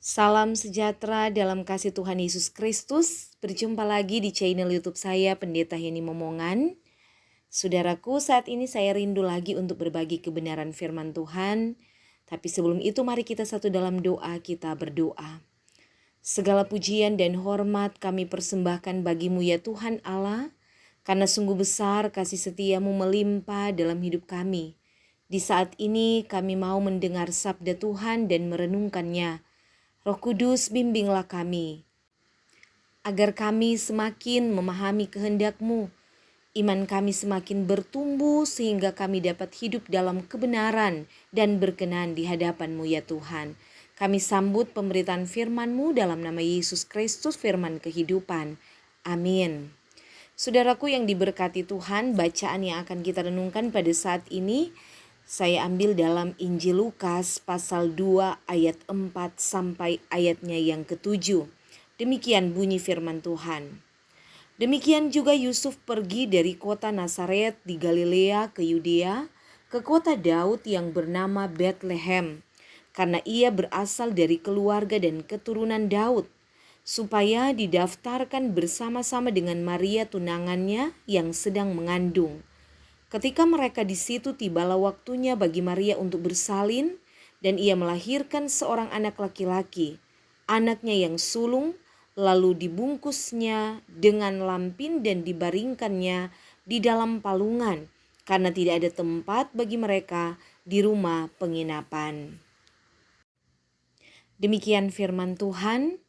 Salam sejahtera dalam kasih Tuhan Yesus Kristus. Berjumpa lagi di channel YouTube saya, Pendeta Heni Momongan. Saudaraku, saat ini saya rindu lagi untuk berbagi kebenaran firman Tuhan. Tapi sebelum itu mari kita satu dalam doa, kita berdoa. Segala pujian dan hormat kami persembahkan bagimu ya Tuhan Allah, karena sungguh besar kasih setiamu melimpah dalam hidup kami. Di saat ini kami mau mendengar sabda Tuhan dan merenungkannya. Roh Kudus, bimbinglah kami, agar kami semakin memahami kehendak-Mu. Iman kami semakin bertumbuh sehingga kami dapat hidup dalam kebenaran dan berkenan di hadapan-Mu ya Tuhan. Kami sambut pemberitaan firman-Mu dalam nama Yesus Kristus, firman kehidupan. Amin. Saudaraku yang diberkati Tuhan, bacaan yang akan kita renungkan pada saat ini saya ambil dalam Injil Lukas pasal 2 ayat 4 sampai ayatnya yang ke-7. Demikian bunyi firman Tuhan. Demikian juga Yusuf pergi dari kota Nazaret di Galilea ke Yudea, ke kota Daud yang bernama Betlehem, karena ia berasal dari keluarga dan keturunan Daud, supaya didaftarkan bersama-sama dengan Maria tunangannya yang sedang mengandung. Ketika mereka di situ, tibalah waktunya bagi Maria untuk bersalin, dan ia melahirkan seorang anak laki-laki, anaknya yang sulung, lalu dibungkusnya dengan lampin dan dibaringkannya di dalam palungan, karena tidak ada tempat bagi mereka di rumah penginapan. Demikian firman Tuhan.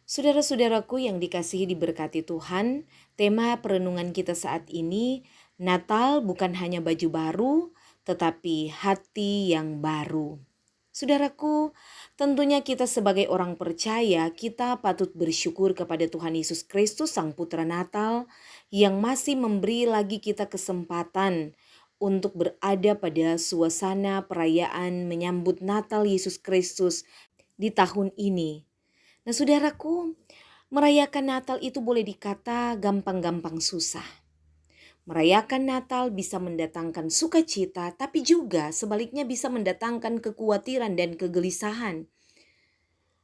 Saudara-saudaraku yang dikasihi diberkati Tuhan, tema perenungan kita saat ini, Natal bukan hanya baju baru, tetapi hati yang baru. Saudaraku, tentunya kita sebagai orang percaya, kita patut bersyukur kepada Tuhan Yesus Kristus, Sang Putra Natal, yang masih memberi lagi kita kesempatan untuk berada pada suasana perayaan menyambut Natal Yesus Kristus di tahun ini. Nah saudaraku, merayakan Natal itu boleh dikata gampang-gampang susah. Merayakan Natal bisa mendatangkan sukacita, tapi juga sebaliknya bisa mendatangkan kekhawatiran dan kegelisahan.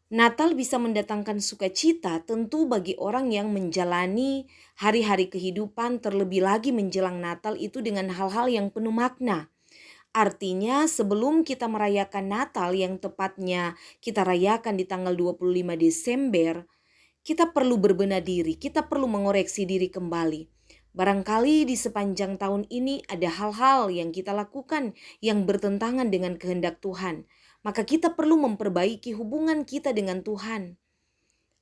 Natal bisa mendatangkan sukacita tentu bagi orang yang menjalani hari-hari kehidupan, terlebih lagi menjelang Natal itu dengan hal-hal yang penuh makna. Artinya sebelum kita merayakan Natal yang tepatnya kita rayakan di tanggal 25 Desember, kita perlu berbenah diri, kita perlu mengoreksi diri kembali. Barangkali di sepanjang tahun ini ada hal-hal yang kita lakukan yang bertentangan dengan kehendak Tuhan. Maka kita perlu memperbaiki hubungan kita dengan Tuhan.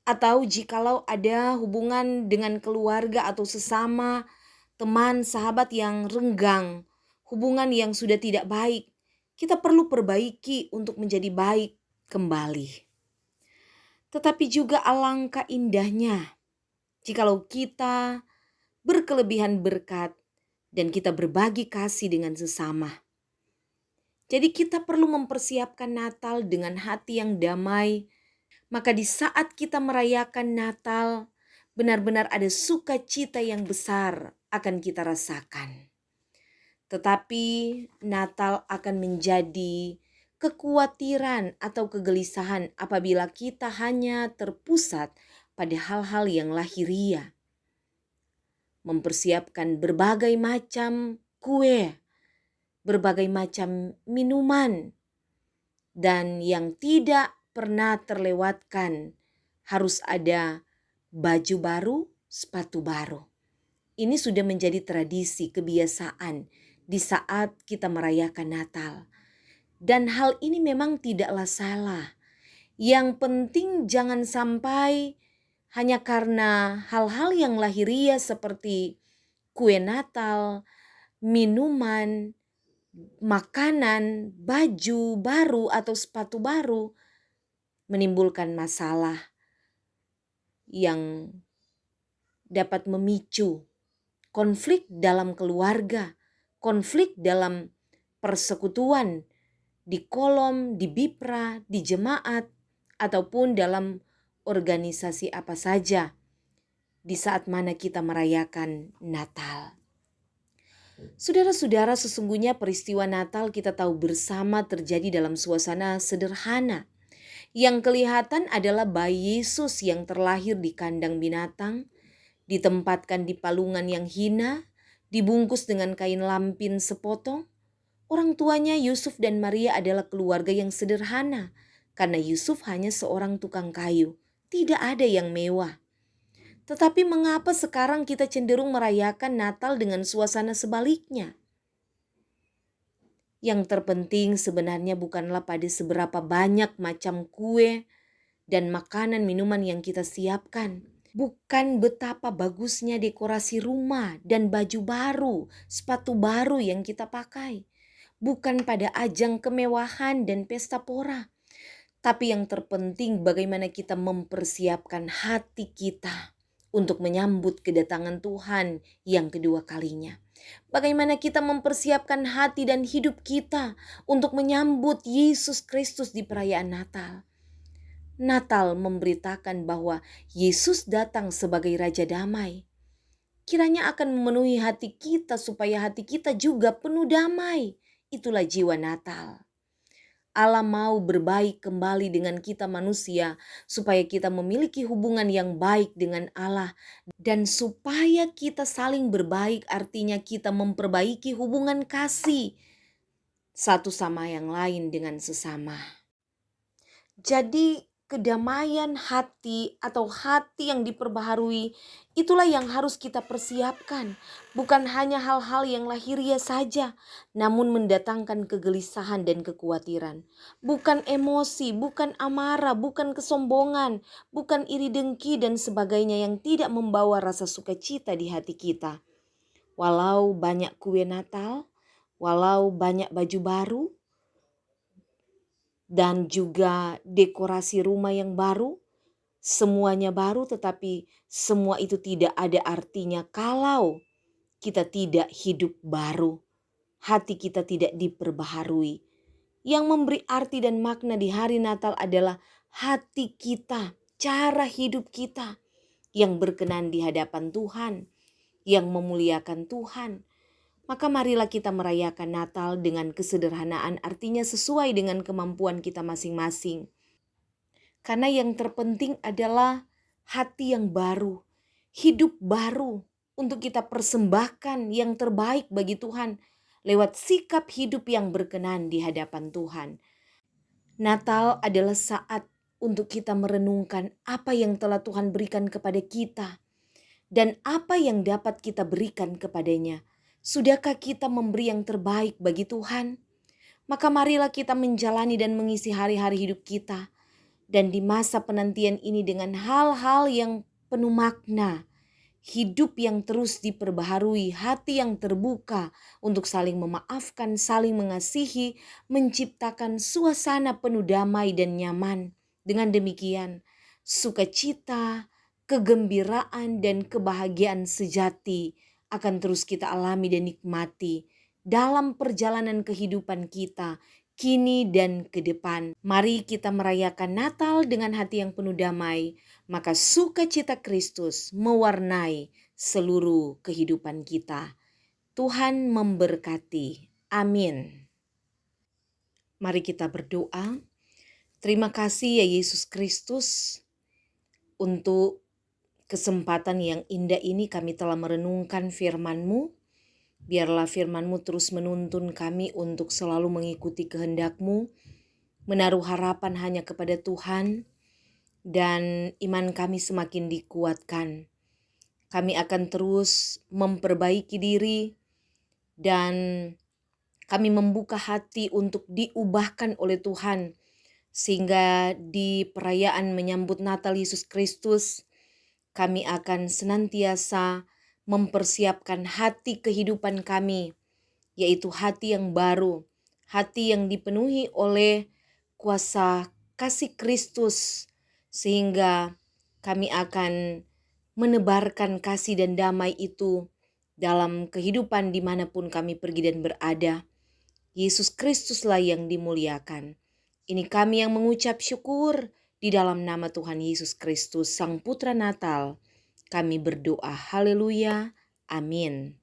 Atau jikalau ada hubungan dengan keluarga atau sesama, teman, sahabat yang renggang, hubungan yang sudah tidak baik, kita perlu perbaiki untuk menjadi baik kembali. Tetapi juga alangkah indahnya jikalau kita berkelebihan berkat dan kita berbagi kasih dengan sesama. Jadi kita perlu mempersiapkan Natal dengan hati yang damai. Maka di saat kita merayakan Natal, benar-benar ada sukacita yang besar akan kita rasakan. Tetapi Natal akan menjadi kekhawatiran atau kegelisahan apabila kita hanya terpusat pada hal-hal yang lahiriah. Mempersiapkan berbagai macam kue, berbagai macam minuman, dan yang tidak pernah terlewatkan harus ada baju baru, sepatu baru. Ini sudah menjadi tradisi, kebiasaan di saat kita merayakan Natal. Dan hal ini memang tidaklah salah. Yang penting jangan sampai hanya karena hal-hal yang lahiriah seperti kue Natal, minuman, makanan, baju baru atau sepatu baru menimbulkan masalah yang dapat memicu konflik dalam keluarga, konflik dalam persekutuan, di kolom, di bipra, di jemaat, ataupun dalam organisasi apa saja di saat mana kita merayakan Natal. Saudara-saudara, sesungguhnya peristiwa Natal kita tahu bersama terjadi dalam suasana sederhana, Yang kelihatan adalah bayi Yesus yang terlahir di kandang binatang, ditempatkan di palungan yang hina, dibungkus dengan kain lampin sepotong. Orang tuanya Yusuf dan Maria adalah keluarga yang sederhana, karena Yusuf hanya seorang tukang kayu, tidak ada yang mewah. Tetapi mengapa sekarang kita cenderung merayakan Natal dengan suasana sebaliknya? Yang terpenting sebenarnya bukanlah pada seberapa banyak macam kue dan makanan minuman yang kita siapkan. Bukan betapa bagusnya dekorasi rumah dan baju baru, sepatu baru yang kita pakai. Bukan pada ajang kemewahan dan pesta pora. Tapi yang terpenting bagaimana kita mempersiapkan hati kita untuk menyambut kedatangan Tuhan yang kedua kalinya. Bagaimana kita mempersiapkan hati dan hidup kita untuk menyambut Yesus Kristus di perayaan Natal. Natal memberitakan bahwa Yesus datang sebagai Raja Damai. Kiranya akan memenuhi hati kita supaya hati kita juga penuh damai. Itulah jiwa Natal. Allah mau berbaik kembali dengan kita manusia supaya kita memiliki hubungan yang baik dengan Allah. Dan supaya kita saling berbaik artinya kita memperbaiki hubungan kasih satu sama yang lain dengan sesama. Jadi kedamaian hati atau hati yang diperbaharui itulah yang harus kita persiapkan. Bukan hanya hal-hal yang lahiriah saja, namun mendatangkan kegelisahan dan kekhawatiran. Bukan emosi, bukan amarah, bukan kesombongan, bukan iri dengki dan sebagainya yang tidak membawa rasa sukacita di hati kita. Walau banyak kue Natal, walau banyak baju baru, dan juga dekorasi rumah yang baru, semuanya baru, tetapi semua itu tidak ada artinya kalau kita tidak hidup baru, hati kita tidak diperbaharui. Yang memberi arti dan makna di hari Natal adalah hati kita, cara hidup kita yang berkenan di hadapan Tuhan, yang memuliakan Tuhan. Maka marilah kita merayakan Natal dengan kesederhanaan, artinya sesuai dengan kemampuan kita masing-masing. Karena yang terpenting adalah hati yang baru, hidup baru untuk kita persembahkan yang terbaik bagi Tuhan lewat sikap hidup yang berkenan di hadapan Tuhan. Natal adalah saat untuk kita merenungkan apa yang telah Tuhan berikan kepada kita dan apa yang dapat kita berikan kepadanya. Sudahkah kita memberi yang terbaik bagi Tuhan? Maka marilah kita menjalani dan mengisi hari-hari hidup kita. Dan di masa penantian ini dengan hal-hal yang penuh makna. Hidup yang terus diperbaharui, hati yang terbuka untuk saling memaafkan, saling mengasihi, menciptakan suasana penuh damai dan nyaman. Dengan demikian, sukacita, kegembiraan dan kebahagiaan sejati akan terus kita alami dan nikmati dalam perjalanan kehidupan kita kini dan ke depan. Mari kita merayakan Natal dengan hati yang penuh damai, maka sukacita Kristus mewarnai seluruh kehidupan kita. Tuhan memberkati. Amin. Mari kita berdoa. Terima kasih ya Yesus Kristus untuk kesempatan yang indah ini kami telah merenungkan firman-Mu. Biarlah firman-Mu terus menuntun kami untuk selalu mengikuti kehendak-Mu, menaruh harapan hanya kepada Tuhan, dan iman kami semakin dikuatkan. Kami akan terus memperbaiki diri dan kami membuka hati untuk diubahkan oleh Tuhan, sehingga di perayaan menyambut Natal Yesus Kristus, kami akan senantiasa mempersiapkan hati kehidupan kami, yaitu hati yang baru, hati yang dipenuhi oleh kuasa kasih Kristus, sehingga kami akan menebarkan kasih dan damai itu dalam kehidupan dimanapun kami pergi dan berada. Yesus Kristuslah yang dimuliakan. Ini kami yang mengucap syukur di dalam nama Tuhan Yesus Kristus, Sang Putra Natal. Kami berdoa, haleluya, amin.